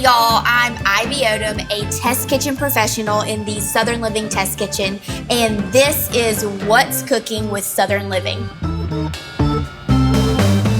Hey y'all, I'm Ivy Odom, a test kitchen professional in the Southern Living Test Kitchen, and this is What's Cooking with Southern Living.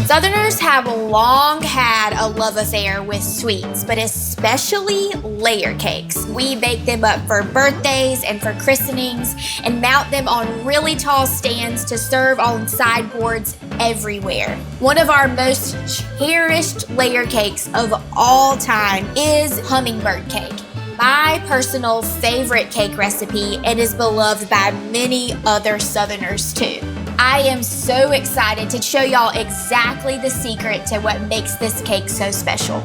Southerners have long had a love affair with sweets, but especially layer cakes. We bake them up for birthdays and for christenings and mount them on really tall stands to serve on sideboards everywhere. One of our most cherished layer cakes of all time is Hummingbird cake. My personal favorite cake recipe and is beloved by many other Southerners too. I am so excited to show y'all exactly the secret to what makes this cake so special.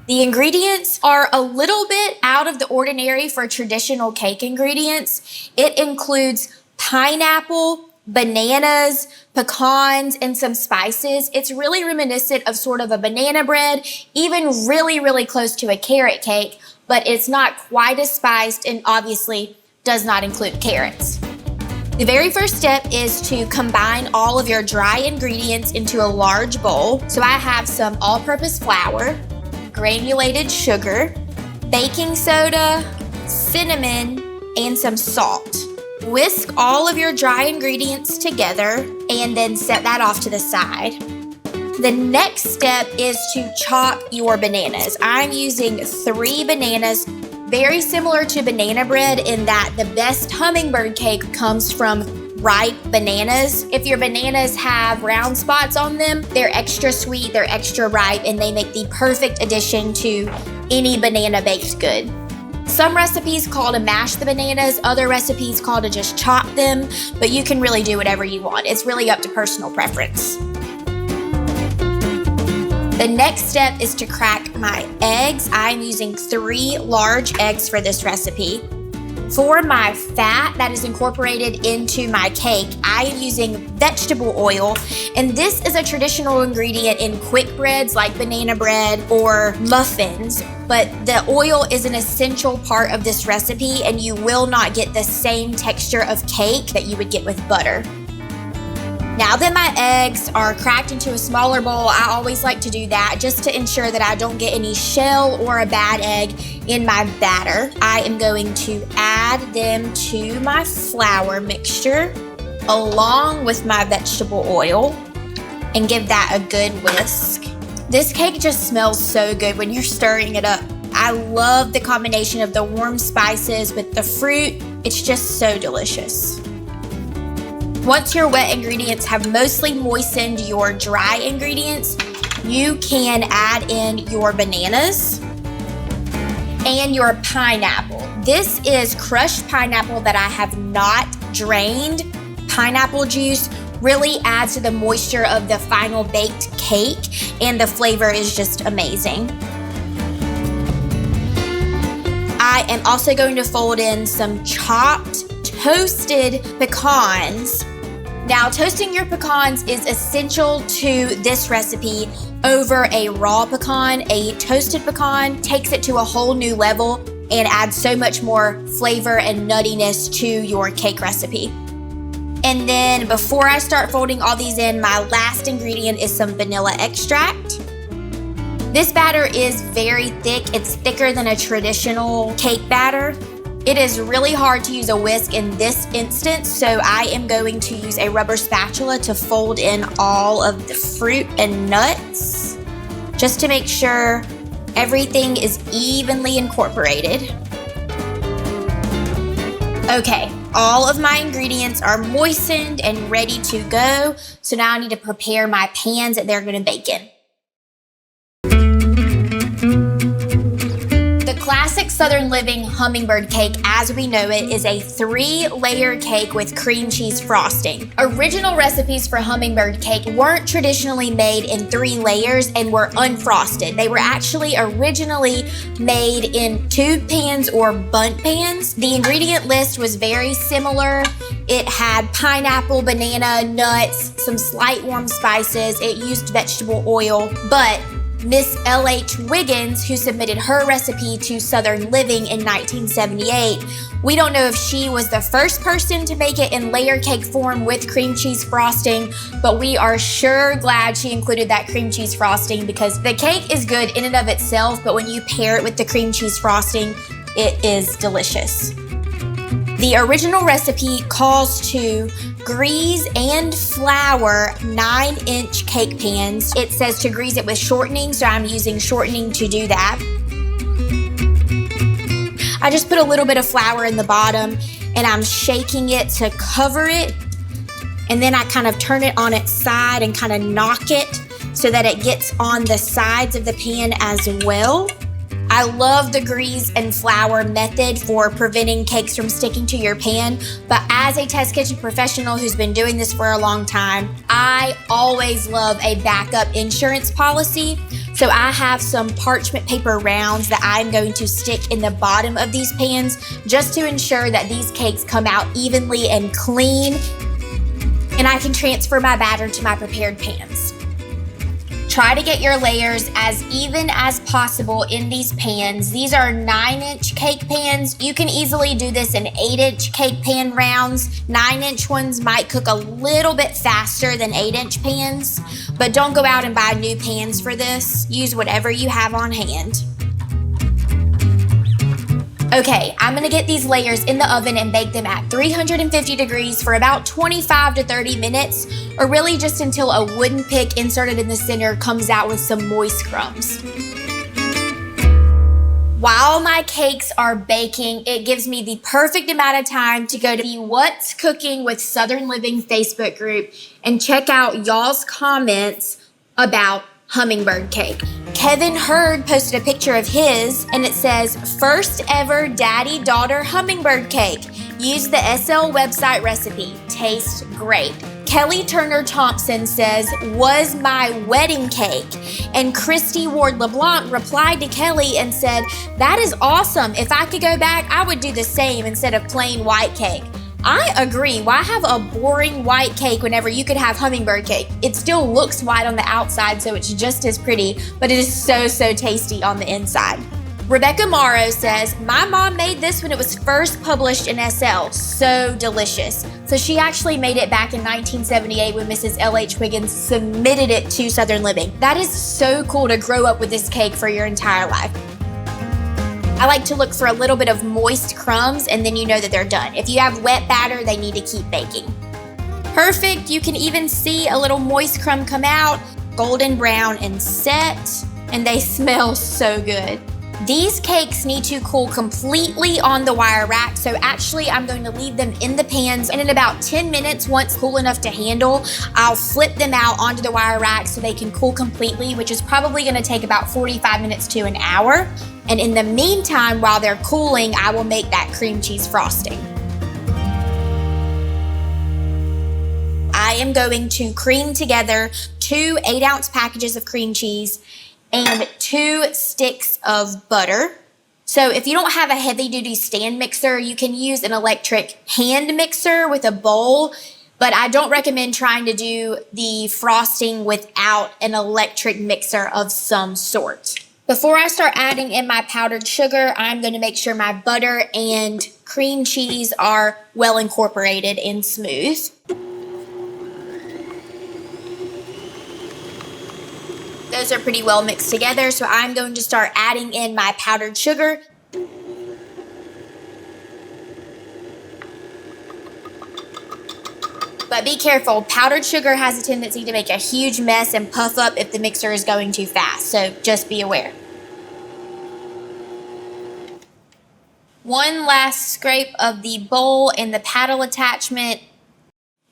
The ingredients are a little bit out of the ordinary for traditional cake ingredients. It includes pineapple, bananas, pecans, and some spices. It's really reminiscent of sort of a banana bread, even really close to a carrot cake, but it's not quite as spiced and obviously does not include carrots. The very first step is to combine all of your dry ingredients into a large bowl. So I have some all-purpose flour, granulated sugar, baking soda, cinnamon, and some salt. Whisk all of your dry ingredients together and then set that off to the side. The next step is to chop your bananas. I'm using 3 bananas, very similar to banana bread in that the best hummingbird cake comes from ripe bananas. If your bananas have round spots on them, they're extra sweet, they're extra ripe, and they make the perfect addition to any banana baked good. Some recipes call to mash the bananas, other recipes call to just chop them, but you can really do whatever you want. It's really up to personal preference. The next step is to crack my eggs. I'm using 3 large eggs for this recipe. For my fat that is incorporated into my cake, I am using vegetable oil, and this is a traditional ingredient in quick breads like banana bread or muffins, but the oil is an essential part of this recipe, and you will not get the same texture of cake that you would get with butter. Now that my eggs are cracked into a smaller bowl, I always like to do that just to ensure that I don't get any shell or a bad egg in my batter. I am going to add them to my flour mixture along with my vegetable oil and give that a good whisk. This cake just smells so good when you're stirring it up. I love the combination of the warm spices with the fruit. It's just so delicious. Once your wet ingredients have mostly moistened your dry ingredients, you can add in your bananas and your pineapple. This is crushed pineapple that I have not drained. Pineapple juice really adds to the moisture of the final baked cake, and the flavor is just amazing. I am also going to fold in some chopped, toasted pecans. Now, toasting your pecans is essential to this recipe over a raw pecan. A toasted pecan takes it to a whole new level and adds so much more flavor and nuttiness to your cake recipe. And then before I start folding all these in, my last ingredient is some vanilla extract. This batter is very thick. It's thicker than a traditional cake batter. It is really hard to use a whisk in this instance, so I am going to use a rubber spatula to fold in all of the fruit and nuts, just to make sure everything is evenly incorporated. Okay, all of my ingredients are moistened and ready to go, so now I need to prepare my pans that they're gonna bake in. Classic Southern Living hummingbird cake, as we know it, is a 3-layer cake with cream cheese frosting. Original recipes for hummingbird cake weren't traditionally made in 3 layers and were unfrosted. They were actually originally made in tube pans or bundt pans. The ingredient list was very similar. It had pineapple, banana, nuts, some slight warm spices. It used vegetable oil, but Miss L.H. Wiggins, who submitted her recipe to Southern Living in 1978. We don't know if she was the first person to make it in layer cake form with cream cheese frosting, but we are sure glad she included that cream cheese frosting because the cake is good in and of itself, but when you pair it with the cream cheese frosting, it is delicious. The original recipe calls to grease and flour 9-inch cake pans. It says to grease it with shortening, so I'm using shortening to do that. I just put a little bit of flour in the bottom and I'm shaking it to cover it. And then I kind of turn it on its side and kind of knock it so that it gets on the sides of the pan as well. I love the grease and flour method for preventing cakes from sticking to your pan, but as a test kitchen professional who's been doing this for a long time, I always love a backup insurance policy. So I have some parchment paper rounds that I'm going to stick in the bottom of these pans just to ensure that these cakes come out evenly and clean, and I can transfer my batter to my prepared pans. Try to get your layers as even as possible in these pans. These are 9-inch cake pans. You can easily do this in 8-inch cake pan rounds. 9-inch ones might cook a little bit faster than 8-inch pans, but don't go out and buy new pans for this. Use whatever you have on hand. Okay, I'm gonna get these layers in the oven and bake them at 350 degrees for about 25 to 30 minutes, or really just until a wooden pick inserted in the center comes out with some moist crumbs. While my cakes are baking, it gives me the perfect amount of time to go to the What's Cooking with Southern Living Facebook group and check out y'all's comments about Hummingbird cake. Kevin Hurd posted a picture of his and it says, "First ever daddy-daughter hummingbird cake. Use the SL website recipe. Tastes great." Kelly Turner Thompson says, "Was my wedding cake." And Christy Ward LeBlanc replied to Kelly and said, "That is awesome. If I could go back, I would do the same instead of plain white cake." I agree. Why have a boring white cake whenever you could have hummingbird cake? It still looks white on the outside, so it's just as pretty, but it is so tasty on the inside. Rebecca Morrow says, "My mom made this when it was first published in SL. So delicious." So she actually made it back in 1978 when Mrs. L.H. Wiggins submitted it to Southern Living. That is so cool to grow up with this cake for your entire life. I like to look for a little bit of moist crumbs and then you know that they're done. If you have wet batter, they need to keep baking. Perfect. You can even see a little moist crumb come out, golden brown and set, and they smell so good. These cakes need to cool completely on the wire rack, so actually I'm going to leave them in the pans, and in about 10 minutes, once cool enough to handle, I'll flip them out onto the wire rack so they can cool completely, which is probably gonna take about 45 minutes to an hour. And in the meantime, while they're cooling, I will make that cream cheese frosting. I am going to cream together 2 8-ounce packages of cream cheese and 2 sticks of butter. So if you don't have a heavy-duty stand mixer, you can use an electric hand mixer with a bowl, but I don't recommend trying to do the frosting without an electric mixer of some sort. Before I start adding in my powdered sugar, I'm going to make sure my butter and cream cheese are well incorporated and smooth. Those are pretty well mixed together, so I'm going to start adding in my powdered sugar. But be careful, powdered sugar has a tendency to make a huge mess and puff up if the mixer is going too fast, so just be aware. One last scrape of the bowl and the paddle attachment.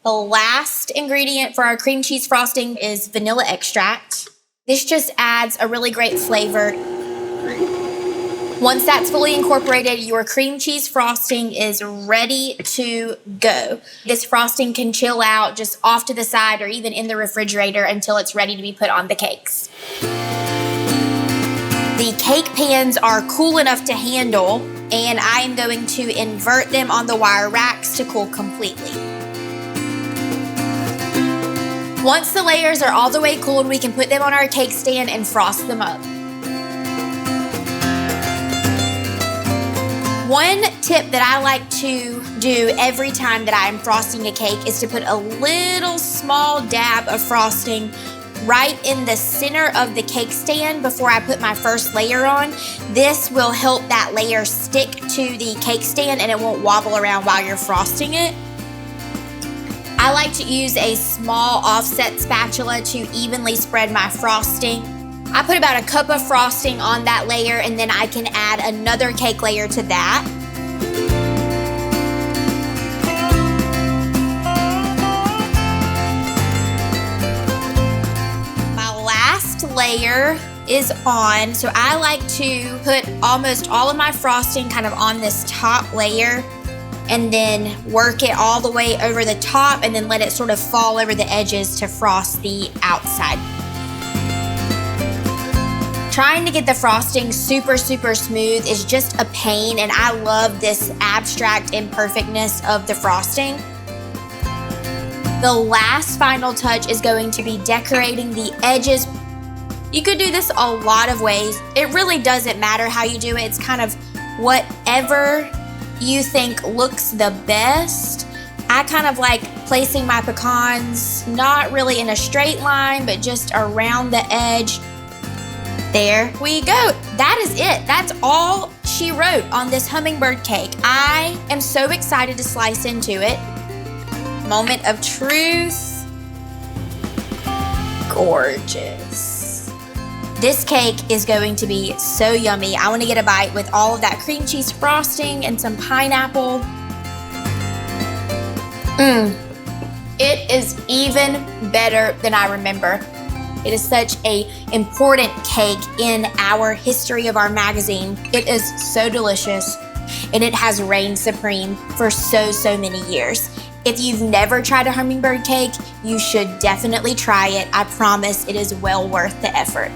The last ingredient for our cream cheese frosting is vanilla extract. This just adds a really great flavor. Once that's fully incorporated, your cream cheese frosting is ready to go. This frosting can chill out just off to the side or even in the refrigerator until it's ready to be put on the cakes. The cake pans are cool enough to handle, and I am going to invert them on the wire racks to cool completely. Once the layers are all the way cooled, we can put them on our cake stand and frost them up. One tip that I like to do every time that I am frosting a cake is to put a little small dab of frosting right in the center of the cake stand before I put my first layer on. This will help that layer stick to the cake stand and it won't wobble around while you're frosting it. I like to use a small offset spatula to evenly spread my frosting. I put about a cup of frosting on that layer and then I can add another cake layer to that. My last layer is on, so I like to put almost all of my frosting kind of on this top layer and then work it all the way over the top and then let it sort of fall over the edges to frost the outside. Trying to get the frosting super smooth is just a pain, and I love this abstract imperfectness of the frosting. The last final touch is going to be decorating the edges. You could do this a lot of ways. It really doesn't matter how you do it. It's kind of whatever you think looks the best. I kind of like placing my pecans not really in a straight line, but just around the edge. There we go. That is it. That's all she wrote on this hummingbird cake. I am so excited to slice into it. Moment of truth. Gorgeous. This cake is going to be so yummy. I want to get a bite with all of that cream cheese frosting and some pineapple. It is even better than I remember. It is such an important cake in our history of our magazine. It is so delicious, and it has reigned supreme for so many years. If you've never tried a hummingbird cake, you should definitely try it. I promise it is well worth the effort.